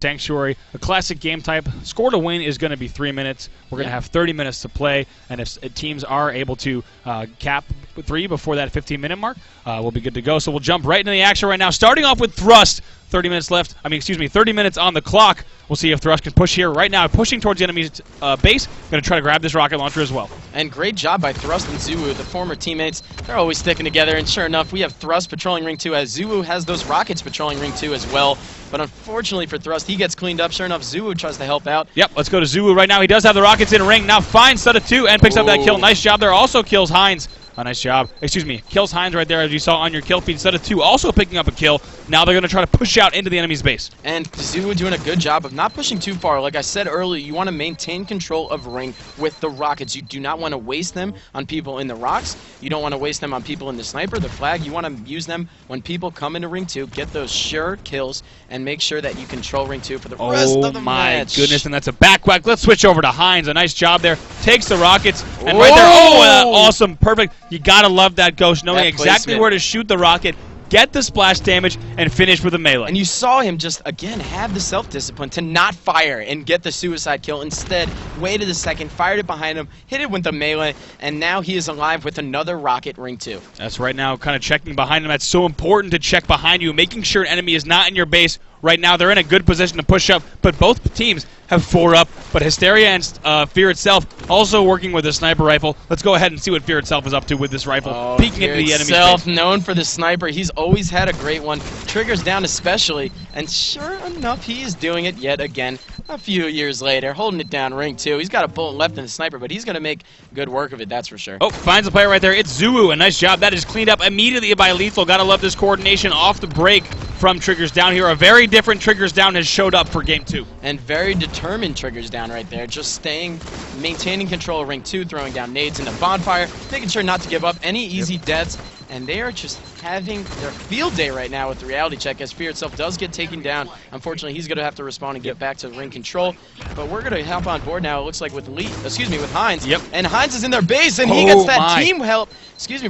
Sanctuary, a classic game type. Score to win is going to be 3 minutes. We're going to have 30 minutes to play, and if teams are able to cap 3 before that 15-minute mark, we'll be good to go. So we'll jump right into the action right now, starting off with Thrust. 30 minutes left. 30 minutes on the clock. We'll see if Thrust can push here. Right now, pushing towards the enemy's base. Going to try to grab this rocket launcher as well. And great job by Thrust and Zuu, the former teammates. They're always sticking together, and sure enough, we have Thrust patrolling Ring 2 as Zuu has those rockets patrolling Ring 2 as well. But unfortunately for Thrust, he gets cleaned up. Sure enough, Zuu tries to help out. Yep, let's go to Zuu right now. He does have the rockets in ring. Now finds SUDDOTH 2 and picks up that kill. Nice job there. Also kills Heinz. Nice job. Excuse me. Kills Heinz right there, as you saw on your kill feed. SUDDOTH 2 also picking up a kill. Now they're going to try to push out into the enemy's base. And Zuu doing a good job of not pushing too far. Like I said earlier, you want to maintain control of Ring with the rockets. You do not want to waste them on people in the rocks. You don't want to waste them on people in the sniper, the flag. You want to use them when people come into Ring 2, get those sure kills, and make sure that you control Ring 2 for the rest of the match. Oh my goodness, and that's a back whack. Let's switch over to Heinz. A nice job there. Takes the rockets, and right there, awesome, perfect. You got to love that Ghost, knowing exactly where to shoot the rocket, get the splash damage, and finish with a melee. And you saw him just, again, have the self-discipline to not fire and get the suicide kill. Instead, waited a second, fired it behind him, hit it with the melee, and now he is alive with another rocket Ring 2. That's right now, kind of checking behind him. That's so important to check behind you, making sure an enemy is not in your base. Right now, they're in a good position to push up, but both teams have 4 up. But Hysteria and Fear Itself also working with a sniper rifle. Let's go ahead and see what Fear Itself is up to with this rifle, peeking into the enemy's base. Known for the sniper. He's always had a great one. Triggers down especially, and sure enough, he is doing it yet again a few years later, holding it down Ring 2. He's got a bullet left in the sniper, but he's going to make good work of it, that's for sure. Oh, finds a player right there. It's Zuu. A nice job. That is cleaned up immediately by Lethal. Gotta love this coordination off the break from Triggers Down here. A very different Triggers Down has showed up for Game 2. And very determined Triggers Down right there. Just maintaining control of Ring 2, throwing down nades in the bonfire, making sure not to give up any easy deaths. And they are just having their field day right now with the reality check, as Fear Itself does get taken down. Unfortunately, he's going to have to respond and get back to ring control. But we're going to hop on board now, it looks like, with Heinz. Yep. And Heinz is in their base, and he gets that team help,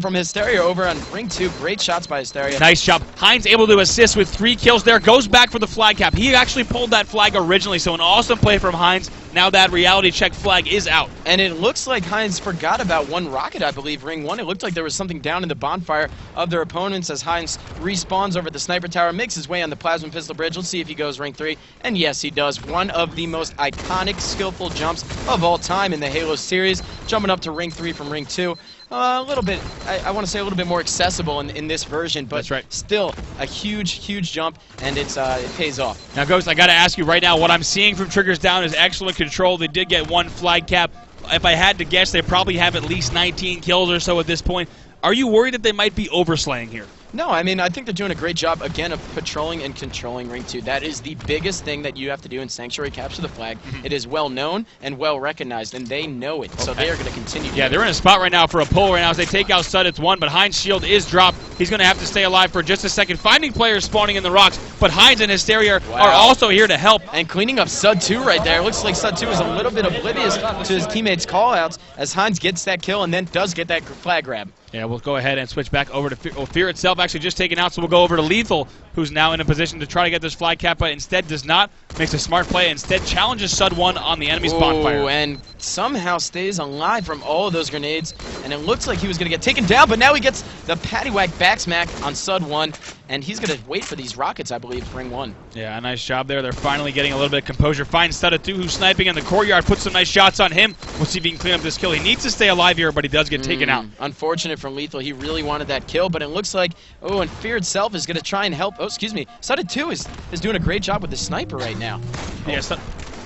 from Hysteria over on Ring 2. Great shots by Hysteria. Nice job. Heinz able to assist with 3 kills there. Goes back for the flag cap. He actually pulled that flag originally, so an awesome play from Heinz. Now that reality check flag is out. And it looks like Heinz forgot about one rocket, I believe, Ring 1. It looked like there was something down in the bonfire of their opponents as Heinz respawns over the sniper tower, makes his way on the plasma pistol bridge. Let's see if he goes Ring 3. And yes, he does. One of the most iconic, skillful jumps of all time in the Halo series. Jumping up to Ring 3 from Ring 2. A little bit, I want to say a little bit more accessible in this version, but that's right. Still a huge jump, and it pays off. Now, Ghost, I got to ask you right now, what I'm seeing from Triggers Down is excellent control. They did get 1 flag cap. If I had to guess, they probably have at least 19 kills or so at this point. Are you worried that they might be overslaying here? No, I mean, I think they're doing a great job, again, of patrolling and controlling Ring 2. That is the biggest thing that you have to do in Sanctuary Capture the Flag. It is well known and well recognized, and they know it, so they are going to continue. Yeah, they're in a spot right now for a pull right now as they take out SUDDOTH 1, but Heinz' shield is dropped. He's going to have to stay alive for just a second, finding players spawning in the rocks, but Heinz and Hysteria are also here to help. And cleaning up SUD 2 right there. It looks like SUD 2 is a little bit oblivious to his teammates' call-outs as Heinz gets that kill and then does get that flag grab. Yeah, we'll go ahead and switch back over to Fear Itself, actually just taken out, so we'll go over to Lethal, who's now in a position to try to get this flag cap, but instead does not. Makes a smart play, instead challenges SUD 1 on the enemy's bonfire. And somehow stays alive from all of those grenades, and it looks like he was going to get taken down, but now he gets the paddywhack back smack on SUD 1, and he's going to wait for these rockets, I believe, for Ring 1. Yeah, a nice job there. They're finally getting a little bit of composure. Finds SUDDOTH 2, who's sniping in the courtyard, puts some nice shots on him. We'll see if he can clean up this kill. He needs to stay alive here, but he does get taken out. Unfortunate from Lethal. He really wanted that kill, but it looks like, and Fear Itself is going to try and help. SUDDOTH 2 is doing a great job with the sniper right now. Yeah,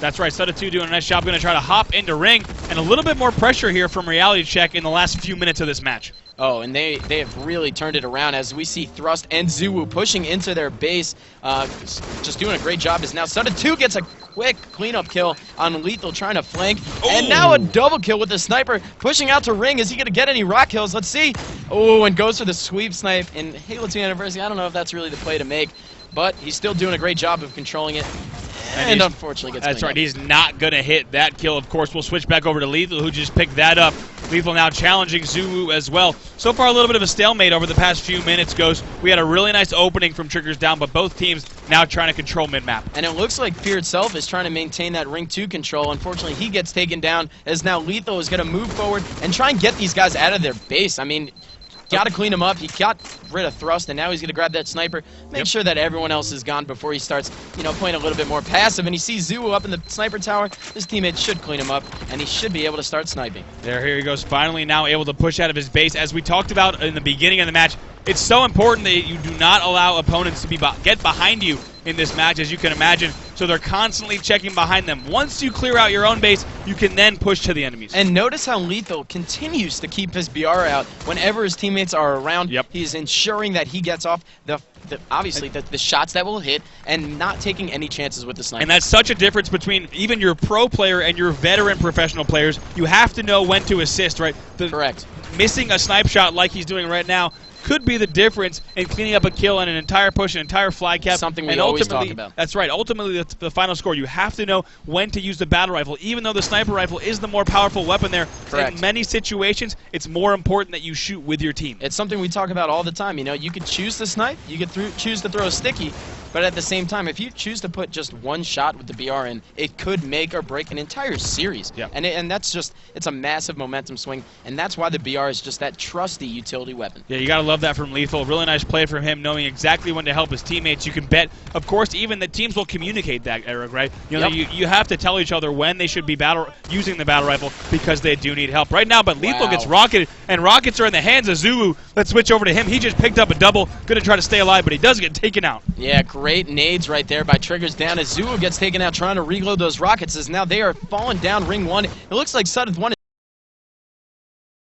that's right. SUDDOTH 2 doing a nice job. Going to try to hop into Ring, and a little bit more pressure here from reality check in the last few minutes of this match. Oh, and they have really turned it around as we see Thrust and Zuu pushing into their base. Just doing a great job as now SUDDOTH 2 gets a quick cleanup kill on Lethal trying to flank. And now a double kill with the sniper pushing out to Ring. Is he going to get any rock kills? Let's see. And goes for the sweep snipe in Halo 2 Anniversary. I don't know if that's really the play to make, but he's still doing a great job of controlling it. And unfortunately gets That's right. up. He's not going to hit that kill. Of course, we'll switch back over to Lethal, who just picked that up. Lethal now challenging ZuWu as well. So far, a little bit of a stalemate over the past few minutes, Ghost. We had a really nice opening from Triggers Down, but both teams now trying to control mid-map. And it looks like Fear itself is trying to maintain that Ring 2 control. Unfortunately, he gets taken down as now Lethal is going to move forward and try and get these guys out of their base. I mean, got to clean him up. He got rid of Thrust, and now he's going to grab that sniper, make sure that everyone else is gone before he starts, playing a little bit more passive. And he sees ZuWu up in the sniper tower. His teammates should clean him up, and he should be able to start sniping. Here he goes, finally now able to push out of his base. As we talked about in the beginning of the match, it's so important that you do not allow opponents to get behind you in this match, as you can imagine. So they're constantly checking behind them. Once you clear out your own base, you can then push to the enemies. And notice how Lethal continues to keep his BR out whenever his teammates are around. Yep. He's ensuring that he gets off obviously the shots that will hit and not taking any chances with the sniper. And that's such a difference between even your pro player and your veteran professional players. You have to know when to assist, right? Correct. Missing a snipe shot like he's doing right now could be the difference in cleaning up a kill and an entire push, an entire flag cap. Something we always talk about. That's right. Ultimately, the final score, you have to know when to use the battle rifle. Even though the sniper rifle is the more powerful weapon there, correct, in many situations, it's more important that you shoot with your team. It's something we talk about all the time. You could choose to snipe, you could choose to throw a sticky, but at the same time, if you choose to put just one shot with the BR in, it could make or break an entire series. Yeah. And that's just, it's a massive momentum swing, and that's why the BR is just that trusty utility weapon. Yeah, you got to love that from Lethal. Really nice play from him, knowing exactly when to help his teammates. You can bet, of course, even the teams will communicate that, Eric, right? You have to tell each other when they should be using the battle rifle because they do need help right now. But Lethal gets rocketed, and rockets are in the hands of ZuWu. Let's switch over to him. He just picked up a double. Going to try to stay alive, but he does get taken out. Yeah, great nades right there by Triggers Down as ZuWu gets taken out trying to reload those rockets as now they are falling down Ring 1. It looks like SUDDOTH 1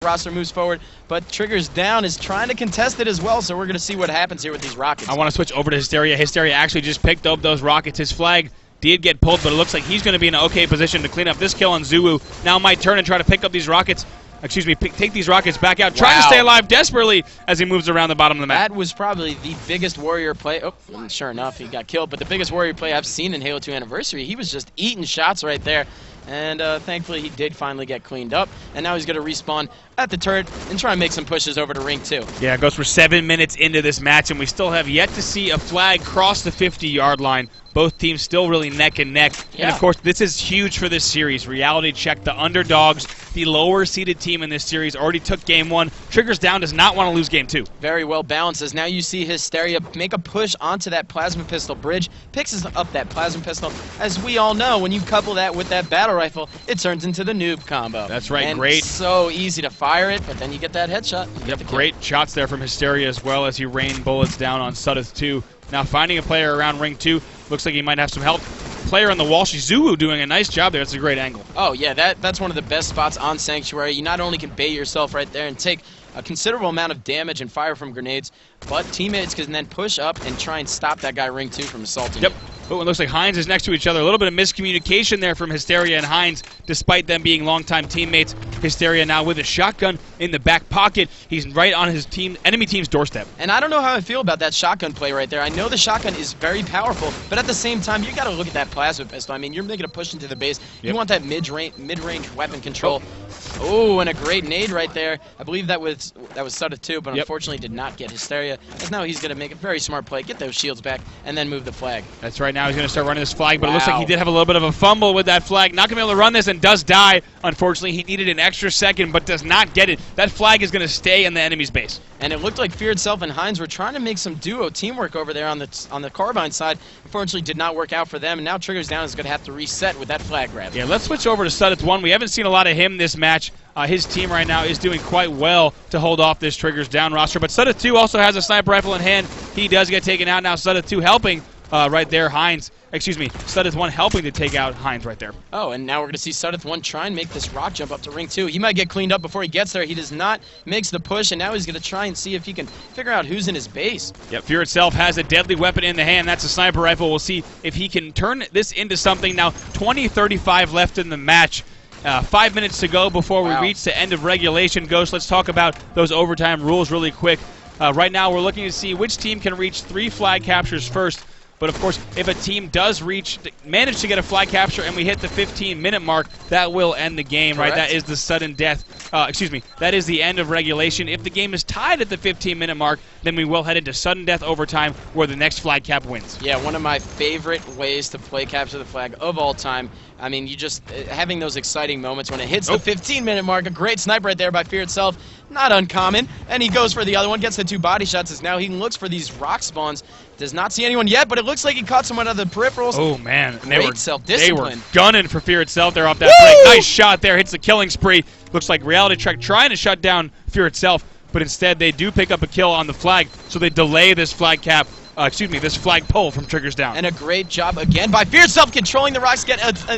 roster moves forward, but Triggers Down is trying to contest it as well, so we're going to see what happens here with these rockets. I want to switch over to Hysteria. Hysteria actually just picked up those rockets. His flag did get pulled, but it looks like he's going to be in an okay position to clean up this kill on ZuWu. Now might turn and try to pick up these rockets. Excuse me, take these rockets back out. Trying to stay alive desperately as he moves around the bottom of the map. That was probably the biggest warrior play. Oh, sure enough, he got killed, but the biggest warrior play I've seen in Halo 2 Anniversary. He was just eating shots right there. And thankfully, he did finally get cleaned up. And now he's going to respawn at the turret and try and make some pushes over to Ring 2. Yeah, it goes for 7 minutes into this match, and we still have yet to see a flag cross the 50-yard line. Both teams still really neck and neck. Yeah. And, of course, this is huge for this series. Reality check, the underdogs, the lower-seeded team in this series already took Game 1. Triggers Down does not want to lose Game 2. Very well balanced as now you see Hysteria make a push onto that plasma pistol bridge, picks up that plasma pistol. As we all know, when you couple that with that battle rifle, it turns into the noob combo. That's right, and great. So easy to fire it, but then you get that headshot. Yep, great shots there from Hysteria as well as he rained bullets down on SUDDOTH 2. Now finding a player around Ring 2. Looks like he might have some help. Player on the wall, ZuWu doing a nice job there. That's a great angle. Oh, yeah, that's one of the best spots on Sanctuary. You not only can bait yourself right there and take a considerable amount of damage and fire from grenades, but teammates can then push up and try and stop that guy Ring 2 from assaulting Yep. you. Oh, it looks like Hines is next to each other. A little bit of miscommunication there from Hysteria and Hines, despite them being longtime teammates. Hysteria now with a shotgun in the back pocket. He's right on his enemy team's doorstep. And I don't know how I feel about that shotgun play right there. I know the shotgun is very powerful, but at the same time, you got to look at that plasma pistol. I mean, you're making a push into the base. Yep. You want that mid-range weapon control. Oh, and a great nade right there. I believe that was SUDDOTH 2, but unfortunately did not get Hysteria. As now he's going to make a very smart play, get those shields back, and then move the flag. That's right. Now he's going to start running this flag, but it looks like he did have a little bit of a fumble with that flag. Not going to be able to run this and does die. Unfortunately, he needed an extra second, but does not get it. That flag is going to stay in the enemy's base. And it looked like Fear itself and Hines were trying to make some duo teamwork over there on the Carbine side. Unfortunately, did not work out for them, and now Triggers Down is going to have to reset with that flag grab. Yeah, let's switch over to SUDDOTH 1. We haven't seen a lot of him this match. His team right now is doing quite well to hold off this Triggers Down roster, but SUDDOTH 2 also has a sniper rifle in hand. He does get taken out now. SUDDOTH 2 helping right there. SUDDOTH 1 helping to take out Hines right there. Oh, and now we're going to see SUDDOTH 1 try and make this rock jump up to Ring 2. He might get cleaned up before he gets there. He does not, makes the push, and now he's going to try and see if he can figure out who's in his base. Yep, Fear itself has a deadly weapon in the hand. That's a sniper rifle. We'll see if he can turn this into something. Now, 20:35 left in the match. 5 minutes to go before we reach the end of regulation. Ghost, let's talk about those overtime rules really quick. Right now, we're looking to see which team can reach 3 flag captures first. But of course, if a team does manage to get a flag capture and we hit the 15-minute mark, that will end the game, Correct. right? That is the sudden death. That is the end of regulation. If the game is tied at the 15-minute mark, then we will head into sudden death overtime, where the next flag cap wins. Yeah, one of my favorite ways to play capture the flag of all time. I mean, you just having those exciting moments when it hits the 15-minute mark. A great snipe right there by Fear itself, not uncommon. And he goes for the other one, gets the 2 body shots. As now he looks for these rock spawns. Does not see anyone yet, but it looks like he caught someone out of the peripherals. Oh man, and Great self-discipline. They were gunning for Fear itself. They're off that break. Nice shot there, hits the killing spree. Looks like Reality Trek trying to shut down Fear itself, but instead they do pick up a kill on the flag, so they delay this flag cap. This flag pull from Triggers Down. And a great job again by Fear itself controlling the rocks.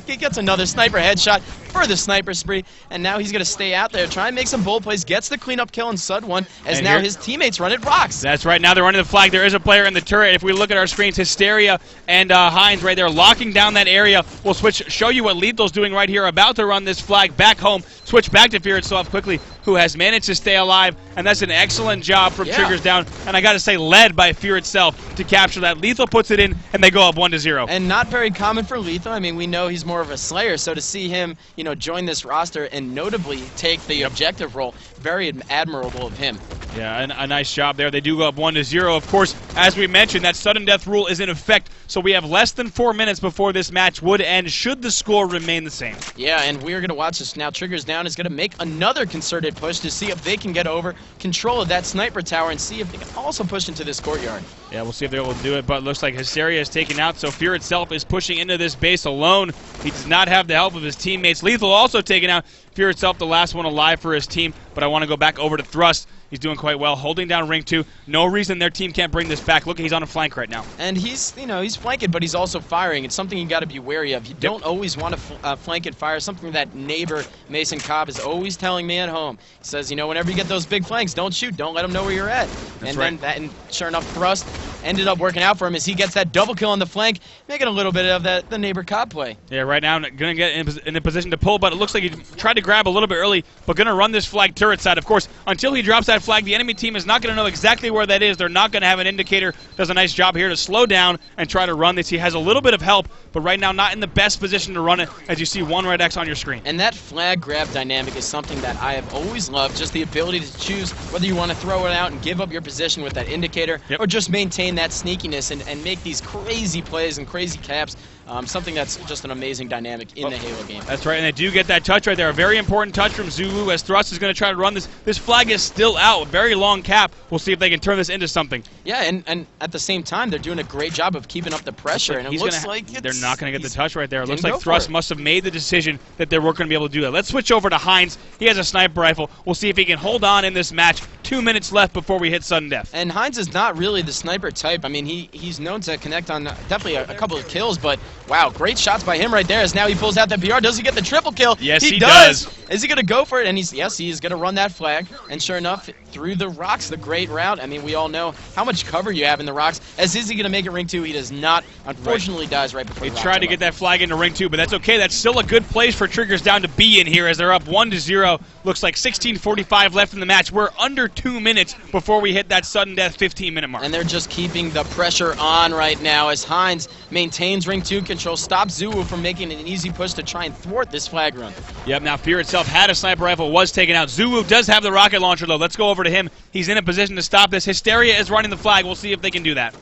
He gets another sniper headshot for the sniper spree, and now he's going to stay out there, try and make some bold plays, gets the cleanup kill in Sud 1, as and now his teammates run at rocks. That's right, now they're running the flag. There is a player in the turret. If we look at our screens, Hysteria and Hines right there locking down that area. We'll show you what Lethal's doing right here, about to run this flag back home. Switch back to Fear itself quickly, who has managed to stay alive, and that's an excellent job from Triggers Down, and I got to say, led by Fear itself to capture that. Lethal puts it in, and they go up 1-0. And not very common for Lethal. I mean, we know he's more of a slayer, so to see him, join this roster and notably take the objective role, very admirable of him. Yeah, and a nice job there. They do go up 1-0. Of course, as we mentioned, that sudden death rule is in effect, so we have less than 4 minutes before this match would end, should the score remain the same. Yeah, and we're going to watch this now. Triggers Down is going to make another concerted push to see if they can get over control of that sniper tower and see if they can also push into this courtyard. Yeah, we'll see if they're able to do it, but it looks like Hysteria is taken out, so Fear itself is pushing into this base alone. He does not have the help of his teammates. Lethal also taken out. Fear itself the last one alive for his team, but I want to go back over to Thrust. He's doing quite well, holding down Ring 2. No reason their team can't bring this back. Look, he's on a flank right now. And he's flanking, but he's also firing. It's something you got to be wary of. You don't always want to flank and fire. Something that neighbor Mason Cobb is always telling me at home. He says, whenever you get those big flanks, don't shoot. Don't let them know where you're at. And sure enough, Thrust ended up working out for him as he gets that double kill on the flank, making a little bit of the neighbor Cobb play. Yeah, right now going to get in a position to pull, but it looks like he tried to grab a little bit early, but going to run this flag turret side. Of course, until he drops that flag, the enemy team is not going to know exactly where that is. They're not going to have an indicator. Does a nice job here to slow down and try to run this. He has a little bit of help, but right now not in the best position to run it, as you see one red X on your screen. And that flag grab dynamic is something that I have always loved, just the ability to choose whether you want to throw it out and give up your position with that indicator, or just maintain that sneakiness and make these crazy plays and crazy caps. Something that's just an amazing dynamic in the Halo game. That's right, and they do get that touch right there. A very important touch from Zulu as Thrust is going to try to run this. This flag is still out. Very long cap. We'll see if they can turn this into something. Yeah, and at the same time, they're doing a great job of keeping up the pressure. And it looks like they're not going to get the touch right there. It looks like Thrust must have made the decision that they weren't going to be able to do that. Let's switch over to Hines. He has a sniper rifle. We'll see if he can hold on in this match. 2 minutes left before we hit sudden death. And Hines is not really the sniper type. I mean, he's known to connect on definitely a couple of kills, but wow, great shots by him right there as now he pulls out that BR. Does he get the triple kill? Yes, he does. Is he going to go for it? And he is going to run that flag. And sure enough, through the rocks, the great route. I mean, we all know how much cover you have in the rocks. As is he going to make it Ring 2? He does not. Unfortunately, dies right before he tried to get that flag into Ring 2, but that's okay. That's still a good place for Triggers Down to be in here as they're up 1-0. Looks like 16:45 left in the match. We're under 2 minutes before we hit that sudden death 15-minute mark. And they're just keeping the pressure on right now as Hines maintains Ring 2 control, stops Zulu from making an easy push to try and thwart this flag run. Yep, now Fear itself had a sniper rifle, was taken out. Zulu does have the rocket launcher, though. Let's go over to him. He's in a position to stop this. Hysteria is running the flag. We'll see if they can do that.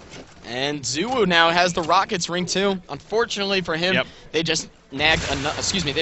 And Zulu now has the rockets Ring 2. Unfortunately for him, they just they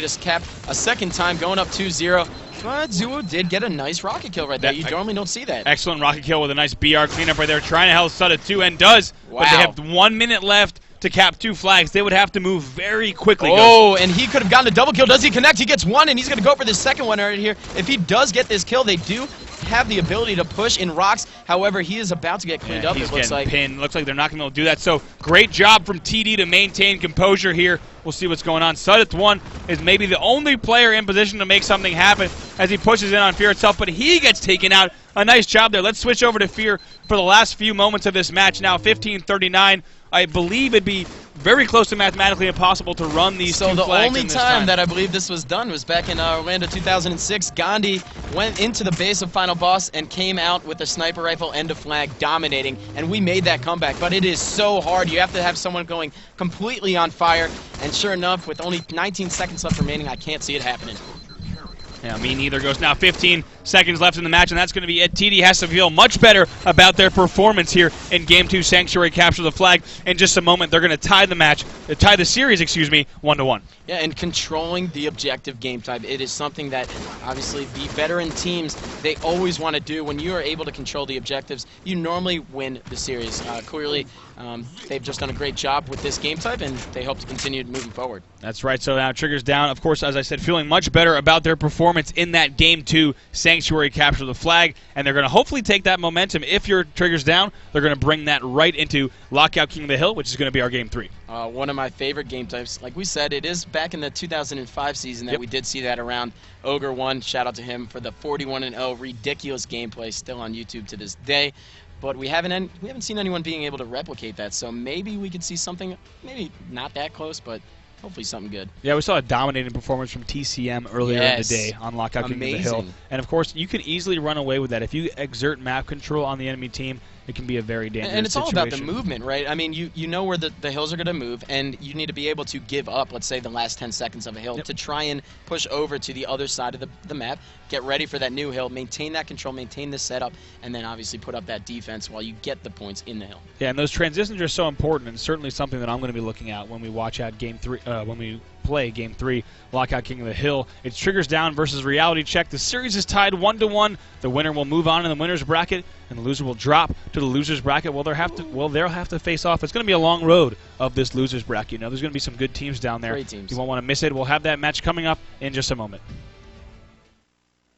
just capped a second time, going up 2-0. But Zulu did get a nice rocket kill right there. You normally don't see that. Excellent rocket kill with a nice BR cleanup right there, trying to help SUDDOTH 2, and does. Wow. But they have 1 minute left to cap 2 flags. They would have to move very quickly. Oh, and he could have gotten a double kill. Does he connect? He gets one, and he's going to go for the second one right here. If he does get this kill, they do have the ability to push in rocks. However, he is about to get cleaned up, it looks like. Pinned. Looks like they're not going to be able to do that. So, great job from TD to maintain composure here. We'll see what's going on. SUDDOTH 1 is maybe the only player in position to make something happen as he pushes in on Fear itself, but he gets taken out. A nice job there. Let's switch over to Fear for the last few moments of this match now. 15:39. I believe it'd be very close to mathematically impossible to run these two So flags the only in this time that I believe this was done was back in Orlando 2006. Gandhi went into the base of Final Boss and came out with a sniper rifle and a flag dominating, and we made that comeback. But it is so hard. You have to have someone going completely on fire, and sure enough, with only 19 seconds left remaining, I can't see it happening. Yeah, me neither. Goes now 15 seconds left in the match, and that's going to be it. TD has to feel much better about their performance here in Game 2 Sanctuary Capture the Flag. In just a moment, they're going to tie the series, 1-1. Yeah, and controlling the objective game type. It is something that, obviously, the veteran teams, they always want to do. When you are able to control the objectives, you normally win the series. Clearly, they've just done a great job with this game type, and they hope to continue moving forward. That's right. So now Trigger's down. Of course, as I said, feeling much better about their performance in that Game 2 Sanctuary Capture the Flag, and they're going to hopefully take that momentum. If your Trigger's down, they're going to bring that right into Lockout King of the Hill, which is going to be our Game 3. One of my favorite game types. Like we said, it is back in the 2005 season that we did see that around. Ogre won. Shout out to him for the 41-0 ridiculous gameplay, still on YouTube to this day. But we haven't seen anyone being able to replicate that. So maybe we could see something, maybe not that close, but hopefully something good. Yeah, we saw a dominating performance from TCM earlier in the day on Lockout King of the Hill. And, of course, you can easily run away with that. If you exert map control on the enemy team, it can be a very dangerous And it's situation. all about the movement, right? I mean, you know where the hills are going to move, and you need to be able to give up, let's say, the last 10 seconds of a hill to try and push over to the other side of the map, get ready for that new hill, maintain that control, maintain the setup, and then obviously put up that defense while you get the points in the hill. Yeah, and those transitions are so important, and certainly something that I'm going to be looking at when we watch out Game 3, when we play Game 3, Lockout King of the Hill. It's Triggers down versus Reality Check. The series is tied 1-1. The winner will move on in the winner's bracket, and the loser will drop to the loser's bracket. They'll have to face off. It's going to be a long road of this loser's bracket. You know, there's going to be some good teams down there. Great teams. You won't want to miss it. We'll have that match coming up in just a moment.